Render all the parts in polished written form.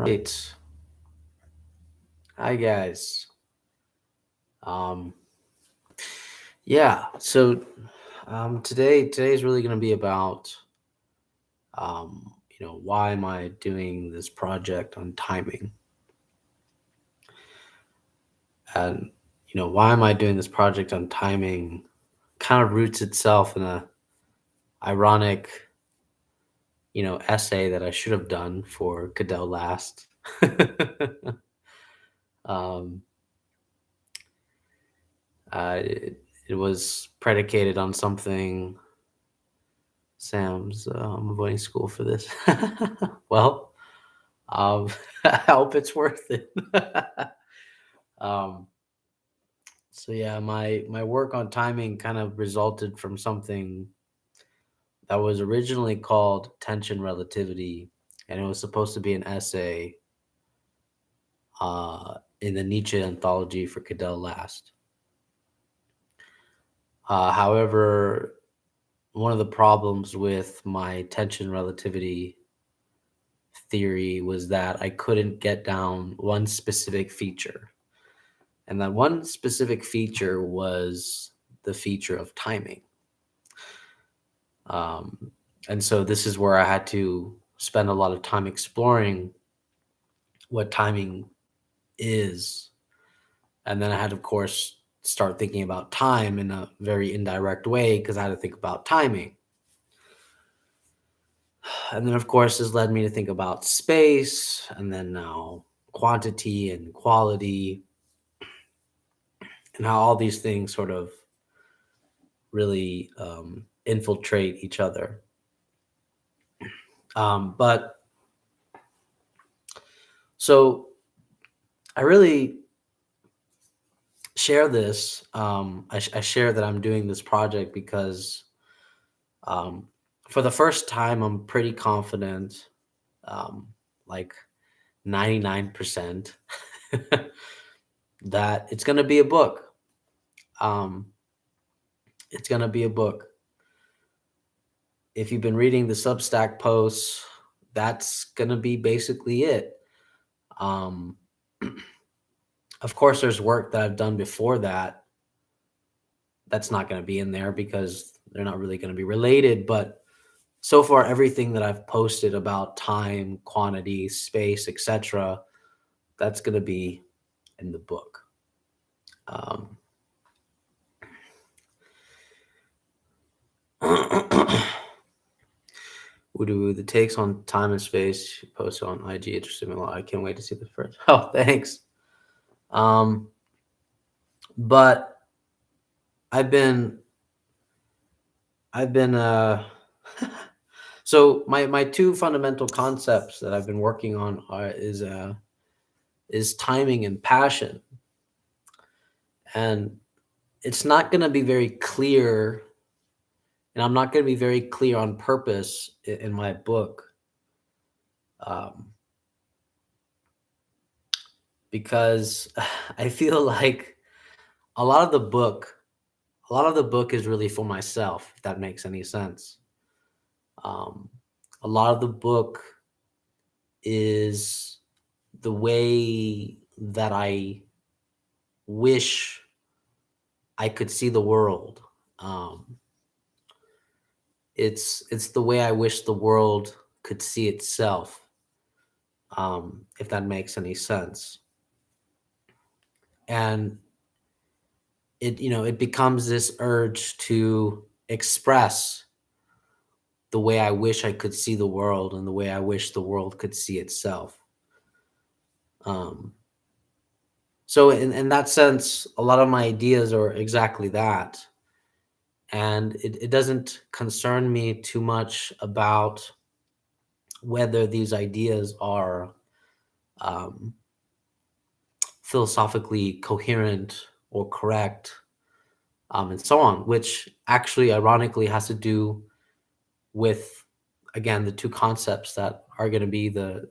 Right. Hi guys. Um today's really going to be about why am I doing this project on timing? And why am I doing this project on timing kind of roots itself in a ironic, essay that I should have done for Cadell Last. um it was predicated on something. I'm avoiding school for this. Well, I hope it's worth it. um, so yeah, my work on timing kind of resulted from something that was originally called tension relativity, and it was supposed to be an essay in the Nietzsche anthology for Cadell Last. However, one of the problems with my tension relativity theory was that I couldn't get down one specific feature. And that one specific feature was the feature of timing. Um, and so this is where I had to spend a lot of time exploring what timing is. And then I had, of course, start thinking about time in a very indirect way because I had to think about timing. And then, of course, this led me to think about space and then now quantity and quality and how all these things sort of really infiltrate each other. But so I really share this. I share that I'm doing this project because um, for the first time, I'm pretty confident, um, like 99%, that it's going to be a book. Um, it's going to be a book. If you've been reading the Substack posts, that's going to be basically it. Um, of course, there's work that I've done before that that's not going to be in there because they're not really going to be related. But so far, everything that I've posted about time, quantity, space, etc., that's going to be in the book. Um, the takes on time and space you posted on IG interested me a lot. I can't wait to see the first. Oh, thanks. Um, but I've been, I've been, so my two fundamental concepts that I've been working on is timing and passion. And it's not going to be very clear, and I'm not going to be very clear on purpose in my book, um, because I feel like a lot of the book, a lot of the book is really for myself, if that makes any sense. Um, a lot of the book is the way that I wish I could see the world. Um, it's the way I wish the world could see itself, if that makes any sense. And it becomes this urge to express the way I wish I could see the world and the way I wish the world could see itself. Um, so in that sense, a lot of my ideas are exactly that. And it doesn't concern me too much about whether these ideas are um, philosophically coherent or correct, and so on, which actually ironically has to do with, again, the two concepts that are going to be the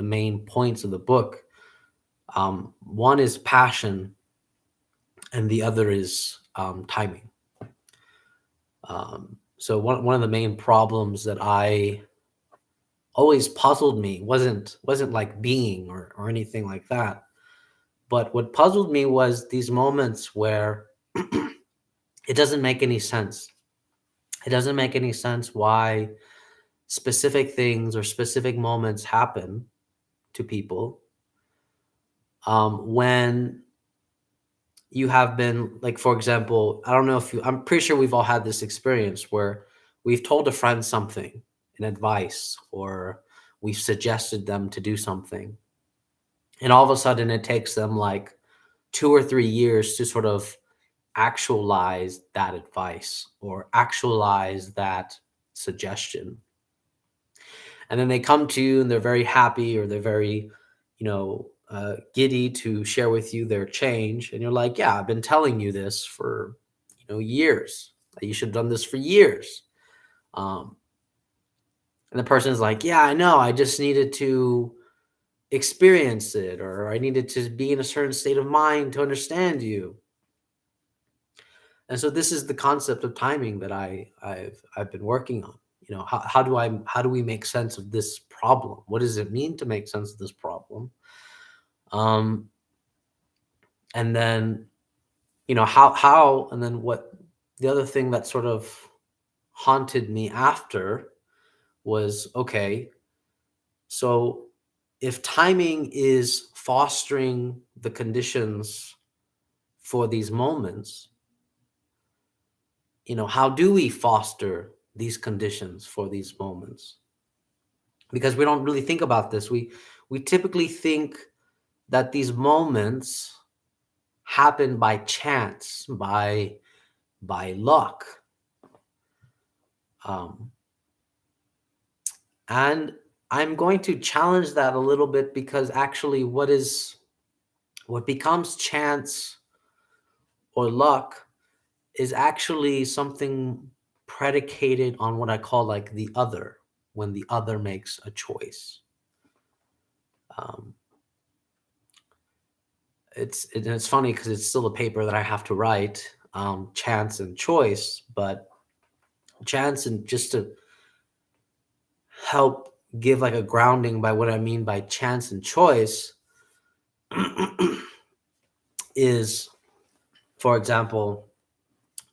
main points of the book. One is passion, and the other is timing. So one of the main problems that I always puzzled me wasn't like being or anything like that. But what puzzled me was these moments where it doesn't make any sense. It doesn't make any sense why specific things or specific moments happen to people, when you have been, like, for example, I don't know if you, I'm pretty sure we've all had this experience where we've told a friend something, an advice, or we've suggested them to do something. And all of a sudden it takes them like 2 or 3 years to sort of actualize that advice or actualize that suggestion. And then they come to you and they're very happy, or they're very, giddy to share with you their change. And you're like, yeah, I've been telling you this for, years. You should have done this for years. Um, and the person's like, yeah, I know. I just needed to experience it, or I needed to be in a certain state of mind to understand you. And so this is the concept of timing that I've been working on. How do we make sense of this problem? What does it mean to make sense of this problem? Um, and then, how and then what the other thing that sort of haunted me after was, okay, so if timing is fostering the conditions for these moments, how do we foster these conditions for these moments? Because we don't really think about this. We typically think that these moments happen by chance, by luck. Um, and I'm going to challenge that a little bit, because actually what becomes chance or luck is actually something predicated on what I call like the other, when the other makes a choice. Um, it's funny because it's still a paper that I have to write, chance and choice, but chance, and just to help give like a grounding by what I mean by chance and choice, is, for example,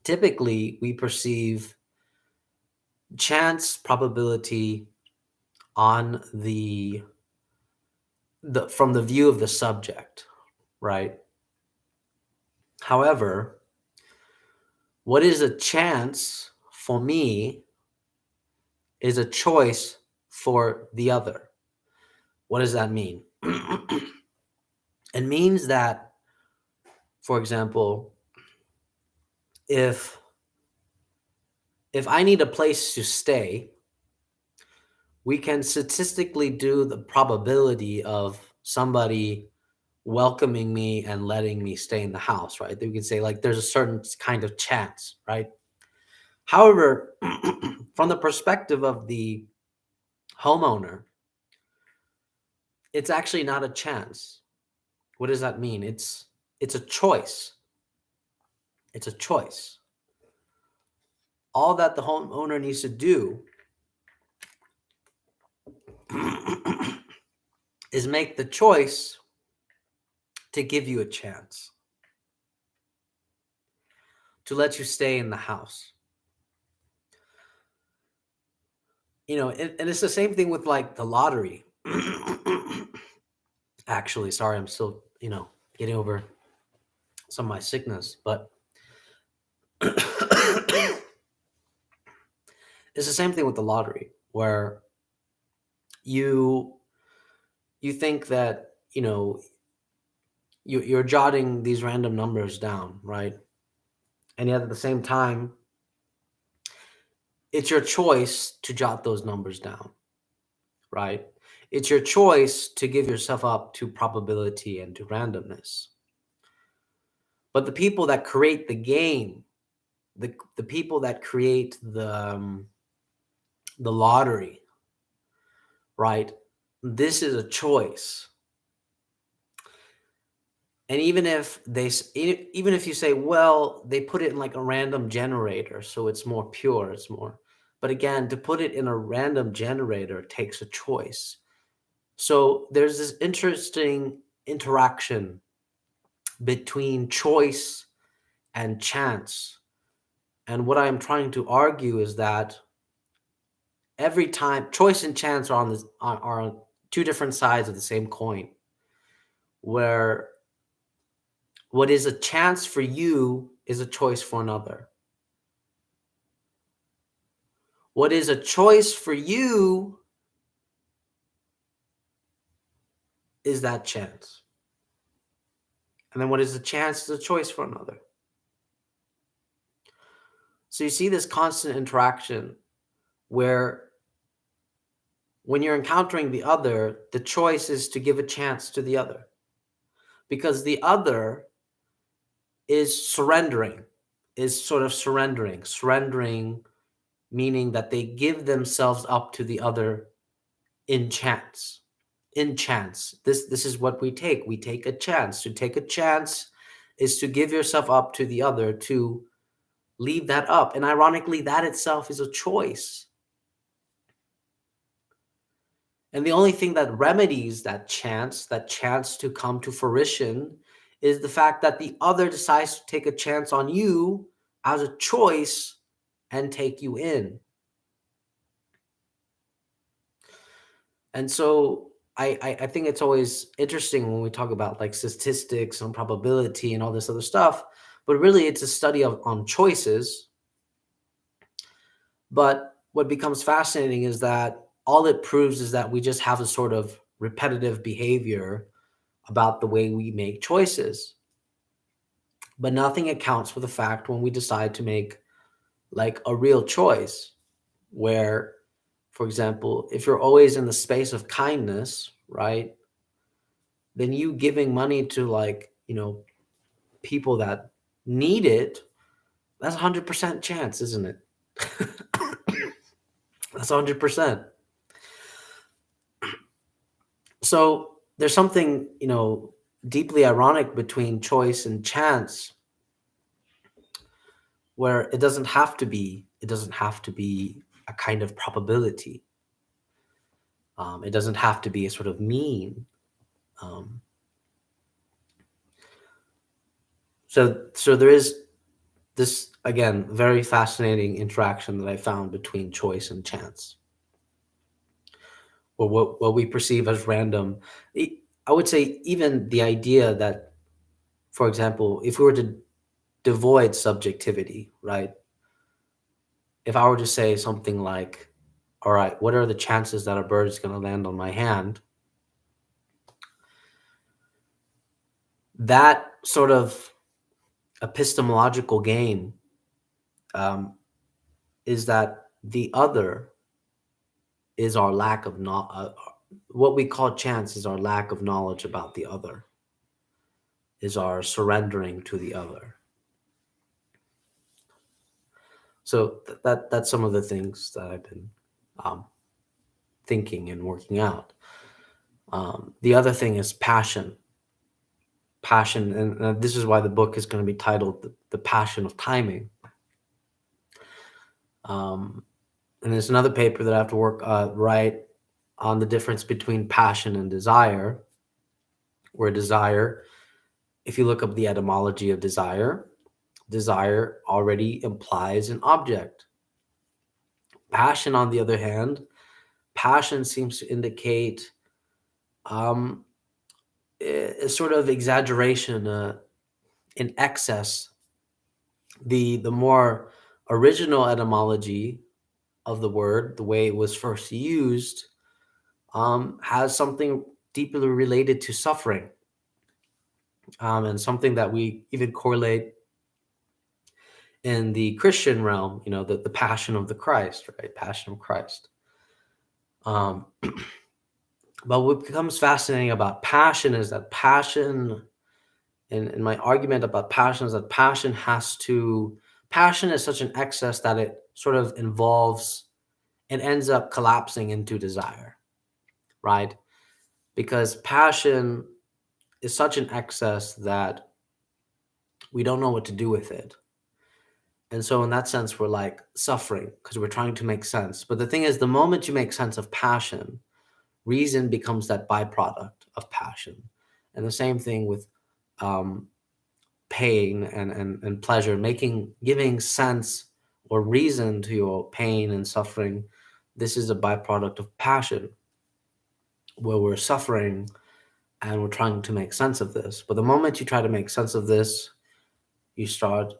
typically we perceive chance probability on the from the view of the subject, right? However, what is a chance for me is a choice for the other. What does that mean? It means that, for example, if I need a place to stay, we can statistically do the probability of somebody welcoming me and letting me stay in the house, right? We can say like there's a certain kind of chance, right? However, from the perspective of the homeowner, it's actually not a chance. What does that mean? It's a choice. It's a choice. All that the homeowner needs to do is make the choice to give you a chance, to let you stay in the house. And it's the same thing with like the lottery. Actually, sorry, I'm still, getting over some of my sickness, but it's the same thing with the lottery, where you think that, you're jotting these random numbers down, right? And yet at the same time, it's your choice to jot those numbers down, right? It's your choice to give yourself up to probability and to randomness. But the people that create the game, the people that create the lottery, right? This is a choice. And even if you say, well, they put it in like a random generator, so it's more pure, it's more, But again, to put it in a random generator takes a choice. So there's this interesting interaction between choice and chance. And what I'm trying to argue is that every time choice and chance are on two different sides of the same coin, where what is a chance for you is a choice for another. What is a choice for you is that chance. And then what is a chance is a choice for another. So you see this constant interaction where when you're encountering the other, the choice is to give a chance to the other. Because the other is surrendering, surrendering, meaning that they give themselves up to the other in chance. In chance. This is what we take. We take a chance. To take a chance is to give yourself up to the other, to leave that up. And ironically, that itself is a choice. And the only thing that remedies that chance to come to fruition, is the fact that the other decides to take a chance on you as a choice and take you in. And so I think it's always interesting when we talk about like statistics and probability and all this other stuff, but really it's a study on choices. But what becomes fascinating is that all it proves is that we just have a sort of repetitive behavior about the way we make choices. But nothing accounts for the fact when we decide to make like a real choice, where, for example, if you're always in the space of kindness, right, then you giving money to like, people that need it, that's 100% chance, isn't it? That's 100%. So there's something, deeply ironic between choice and chance, where it doesn't have to be a kind of probability. It doesn't have to be a sort of mean. Um, so there is this, again, very fascinating interaction that I found between choice and chance, or what we perceive as random. I would say even the idea that, for example, if we were to devoid subjectivity, right? If I were to say something like, all right, what are the chances that a bird is going to land on my hand? That sort of epistemological gain um, is that the other is our lack of what we call chance is our lack of knowledge about the other, is our surrendering to the other. So that's some of the things that I've been um, thinking and working out. The other thing is passion. Passion, and this is why the book is going to be titled "The Passion of Timing." And there's another paper that I have to write on the difference between passion and desire. Where desire, if you look up the etymology of desire, desire already implies an object. Passion, on the other hand, passion seems to indicate a sort of exaggeration, in excess. The more original etymology of the word, the way it was first used, has something deeply related to suffering, and something that we even correlate in the Christian realm, the passion of the Christ, right? Passion of Christ. Um, but what becomes fascinating about passion is that passion, and my argument about passion is that passion is such an excess that it sort of involves and ends up collapsing into desire, right? Because passion is such an excess that we don't know what to do with it. And so in that sense, we're like suffering because we're trying to make sense. But the thing is, the moment you make sense of passion, reason becomes that byproduct of passion. And the same thing with um, pain and pleasure, giving sense or reason to your pain and suffering. This is a byproduct of passion, where we're suffering and we're trying to make sense of this. But the moment you try to make sense of this, you start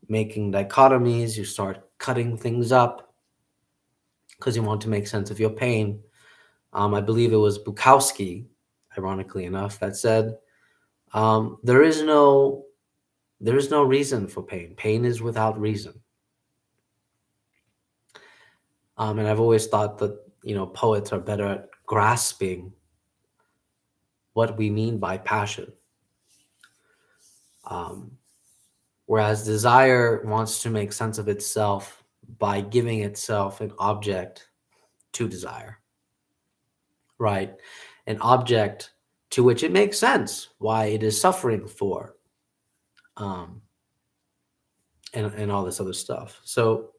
making dichotomies, you start cutting things up because you want to make sense of your pain. I believe it was Bukowski, ironically enough, that said, there is no reason for pain. Pain is without reason. And I've always thought that poets are better at grasping what we mean by passion, um, whereas desire wants to make sense of itself by giving itself an object to desire, right? An object to which it makes sense why it is suffering for, um, and all this other stuff. So,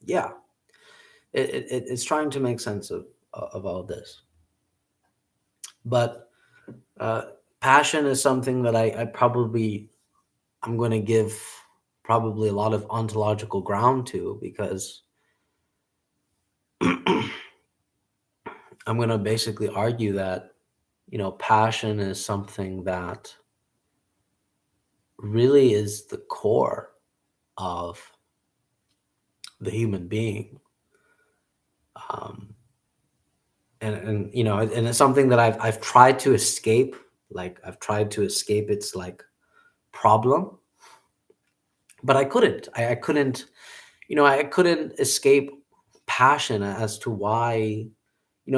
yeah, it's trying to make sense of all this. But uh, passion is something that I'm going to give probably a lot of ontological ground to, because I'm going to basically argue that passion is something that really is the core of the human being. Um, and and it's something that I've tried to escape. Like, I've tried to escape its like problem, but I couldn't. I couldn't. I couldn't escape passion as to why.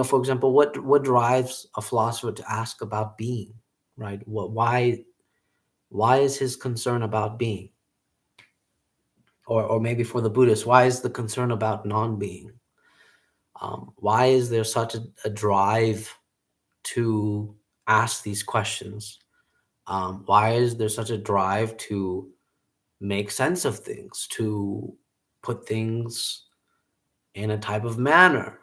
For example, what drives a philosopher to ask about being, right? Why is his concern about being? Or maybe for the Buddhist, why is the concern about non-being? Why is there such a drive to ask these questions? Why is there such a drive to make sense of things, to put things in a type of manner?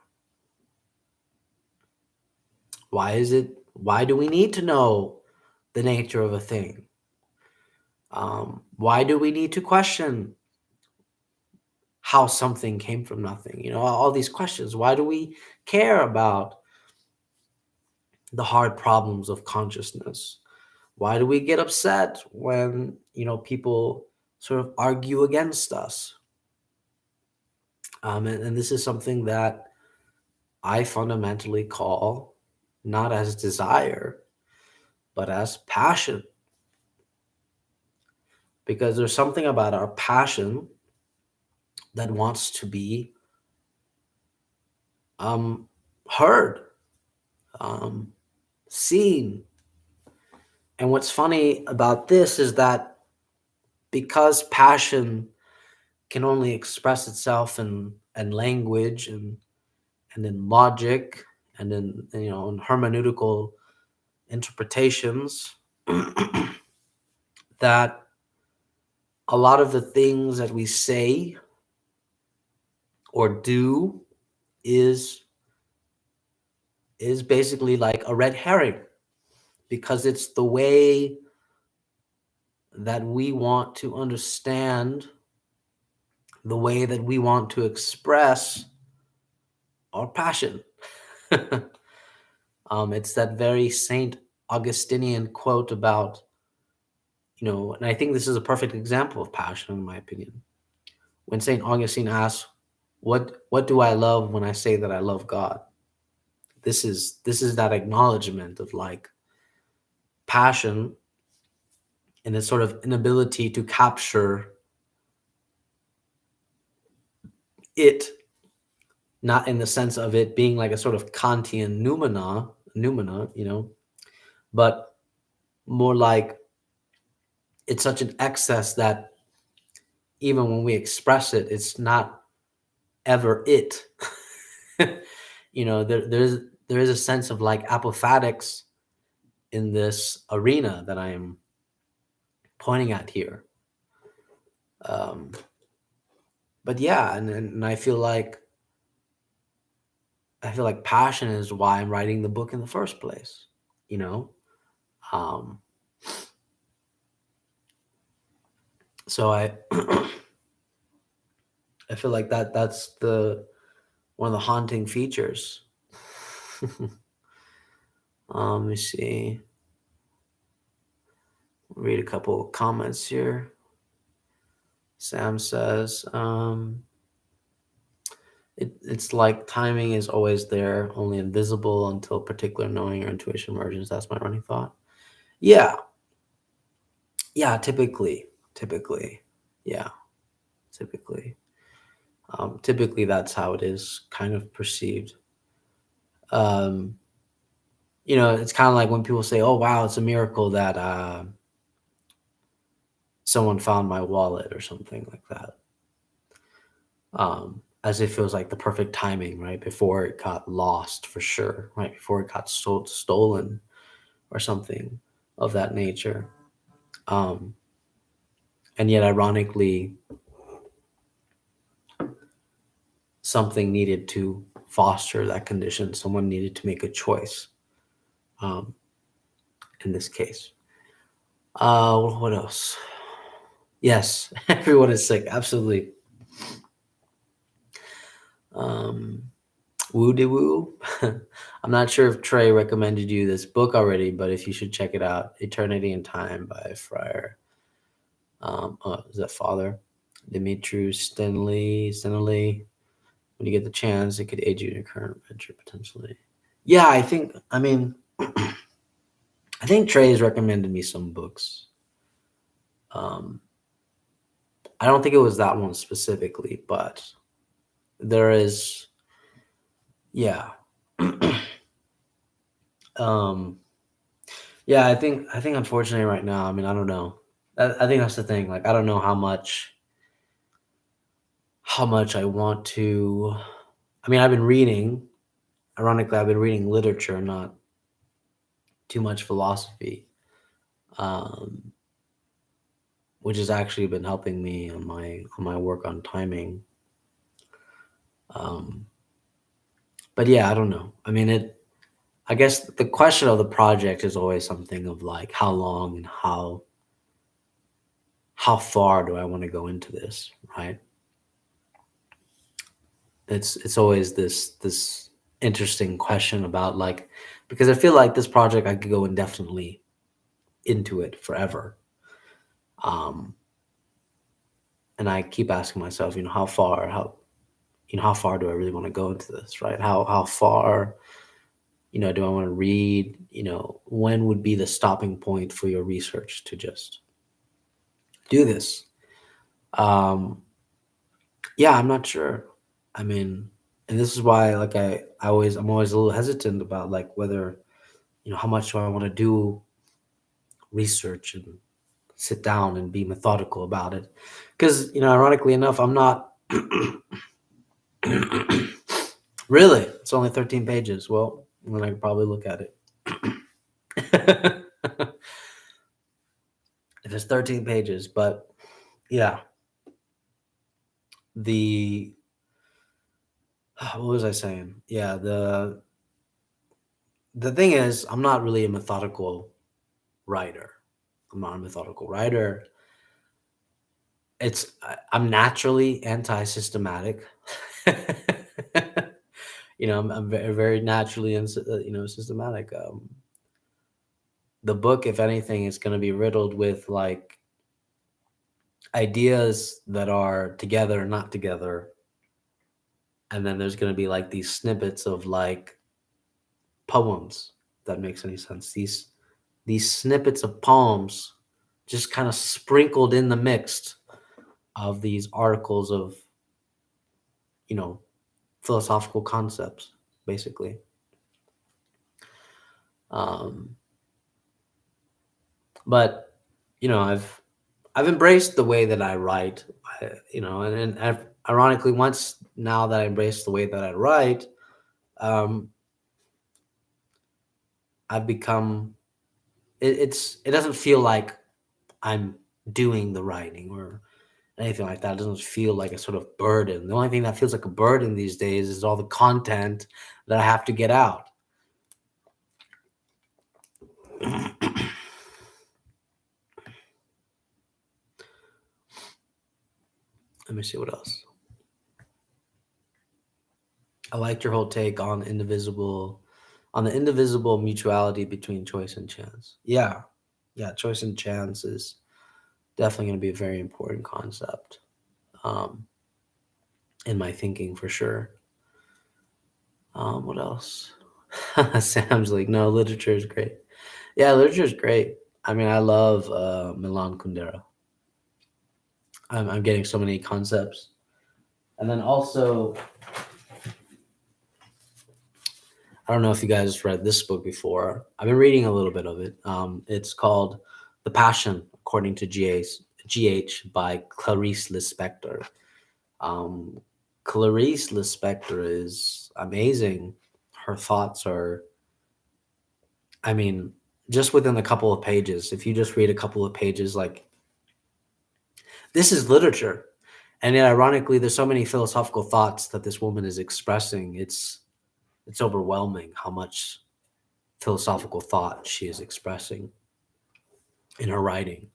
Why do we need to know the nature of a thing? Why do we need to question how something came from nothing? All these questions. Why do we care about the hard problems of consciousness? Why do we get upset when, people sort of argue against us? And this is something that I fundamentally call not as desire, but as passion. Because there's something about our passion that wants to be heard, um, seen. And what's funny about this is that because passion can only express itself in language and in logic and in hermeneutical interpretations, that a lot of the things that we say or do is basically like a red herring, because it's the way that we want to understand, the way that we want to express our passion. It's that very Saint Augustinian quote about, and I think this is a perfect example of passion, in my opinion. When Saint Augustine asks, "What do I love when I say that I love God?" This is that acknowledgement of like passion and its sort of inability to capture it, not in the sense of it being like a sort of Kantian noumena, but more like it's such an excess that even when we express it, it's not ever it. There is a sense of like apophatics in this arena that I am pointing at here. Um, but yeah, and I feel like passion is why I'm writing the book in the first place, you know? Um, so I feel like that's the one of the haunting features. Let me see. Read a couple of comments here. Sam says, it's like timing is always there, only invisible until particular knowing or intuition emerges. That's my running thought. Yeah, yeah, typically, yeah, typically. Typically, that's how it is kind of perceived. Um, it's kind of like when people say, "Oh, wow, it's a miracle that someone found my wallet," or something like that. As if it was like the perfect timing, right? Before it got lost for sure, right? Before it got stolen or something of that nature. Um, and yet, ironically, something needed to foster that condition. Someone needed to make a choice um, in this case. What else? Yes, everyone is sick. Absolutely. Um, woo de woo. I'm not sure if Trey recommended you this book already, but if you should check it out, Eternity and Time by Friar. Is that Father Dimitru Stenley? When you get the chance, it could aid you in your current venture potentially. Yeah, I think. I mean, I think Trey has recommended me some books. Um, I don't think it was that one specifically, but there is. Yeah. um, yeah, I think unfortunately right now, I mean, I don't know. I think that's the thing. Like, I don't know how much I want to. I mean, I've been reading. Ironically, I've been reading literature, not too much philosophy, um, which has actually been helping me on my work on timing. Um, but yeah, I don't know. I mean, I guess the question of the project is always something of like how long and how far do I want to go into this, right? It's always this interesting question about like because I feel like this project I could go indefinitely into it forever. Um, and I keep asking myself, how far do I really want to go into this, right? How far, do I want to read? When would be the stopping point for your research to just do this? Um, yeah, I'm not sure. I mean, and this is why, like, I'm always a little hesitant about like whether, how much do I want to do research and sit down and be methodical about it, because ironically enough, I'm not. Really, it's only 13 pages. Well, then I could probably look at it. If it's 13 pages, but yeah, the what was I saying? Yeah, the thing is, I'm not really a methodical writer. I'm not a methodical writer. I'm naturally anti-systematic. I'm very, very naturally systematic. The book, if anything, is going to be riddled with like ideas that are together, not together, and then there's going to be like these snippets of like poems. If that makes any sense. These snippets of poems just kind of sprinkled in the mix of these articles of you know philosophical concepts, basically. um but I've embraced the way that I write. And ironically, once now that I embrace the way that I write, um I've become it doesn't feel like I'm doing the writing, or anything like that. It doesn't feel like a sort of burden. The only thing that feels like a burden these days is all the content that I have to get out. Let me see what else. I liked your whole take on the indivisible mutuality between choice and chance. Yeah. Yeah, choice and chance is definitely going to be a very important concept um, in my thinking for sure. What else? Sam's like, no, literature is great. Yeah, literature is great. I mean, I love Milan Kundera. I'm getting so many concepts. And then also, I don't know if you guys read this book before. I've been reading a little bit of it. It's called The Passion, according to GH by Clarice Lispector. Um, Clarice Lispector is amazing. Her thoughts are, I mean, just within a couple of pages, if you just read a couple of pages, like, this is literature. And yet, ironically, there's so many philosophical thoughts that this woman is expressing. It's overwhelming how much philosophical thought she is expressing in her writing.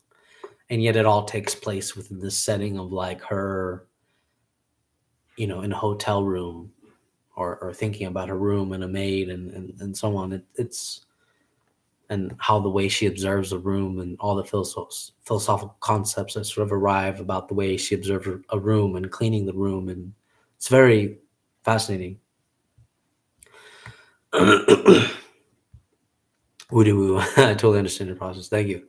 And yet it all takes place within this setting of like her, in a hotel room or thinking about her room and a maid and so on. It's and how the way she observes the room and all the philosophical concepts that sort of arrive about the way she observes a room and cleaning the room. And it's very fascinating. Woody woo. I totally understand your process. Thank you.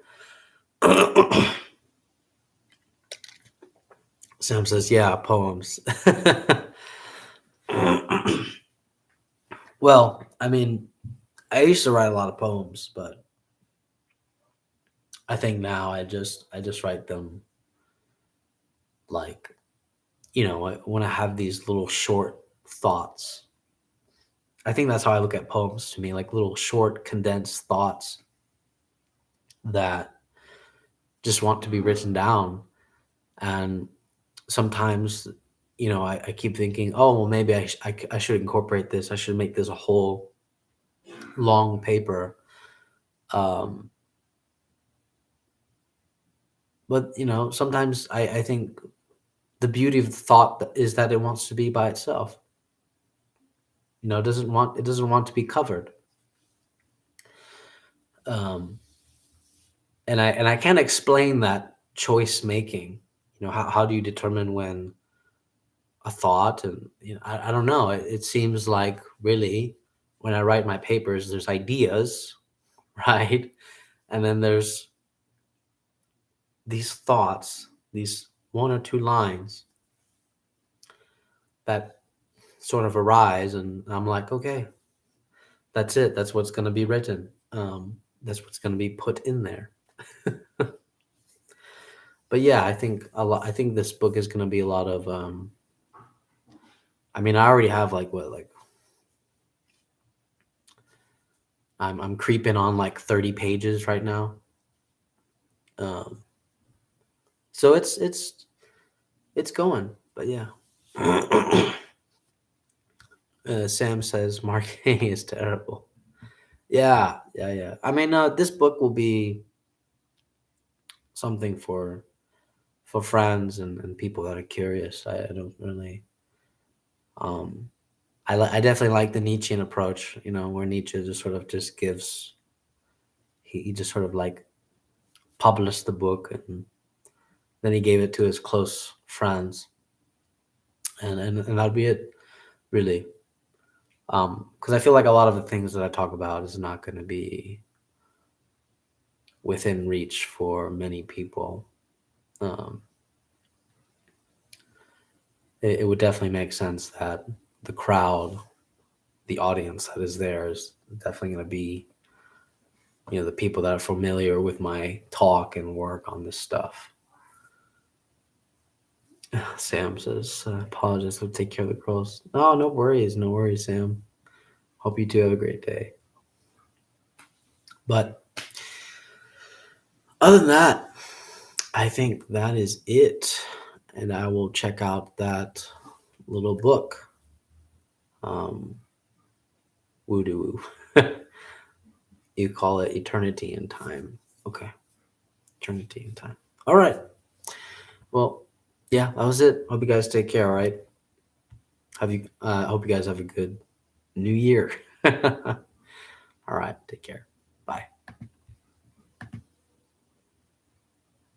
Sam says, yeah, poems. Well, I mean, I used to write a lot of poems, but I think now I just write them like, when I have these little short thoughts. I think that's how I look at poems to me, like little short condensed thoughts that just want to be written down. And sometimes, I keep thinking, oh, well, maybe I should incorporate this. I should make this a whole long paper. Um, but, sometimes I think the beauty of the thought is that it wants to be by itself. It doesn't want to be covered. Um, and I can't explain that choice making. How do you determine when a thought and I don't know. It seems like really when I write my papers, there's ideas, right? And then there's these thoughts, these one or two lines that sort of arise, and I'm like, okay, that's it. That's what's going to be written. That's what's going to be put in there. But yeah, I think a lot. I think this book is going to be a lot of. I mean, I already have like what like I'm creeping on like 30 pages right now. Um, so it's going, but yeah. Sam says marketing is terrible. Yeah, yeah, yeah. I mean, this book will be something for friends and people that are curious. I don't really. Um, I definitely like the Nietzschean approach. Where Nietzsche just sort of just gives. He just sort of like published the book and then he gave it to his close friends, and that'd be it, really. Because I feel like a lot of the things that I talk about is not going to be within reach for many people. Um, it would definitely make sense that the crowd, the audience that is there, is definitely going to be, the people that are familiar with my talk and work on this stuff. Sam says, apologize, I'll take care of the girls. No, no worries, no worries, Sam. Hope you two have a great day. But other than that, I think that is it. and I will check out that little book. Um, woo doo woo. You call it Eternity in Time. Okay, Eternity in Time. All right. Well, yeah, that was it. Hope you guys take care. All right. Hope you guys have a good New Year. All right. Take care. Bye.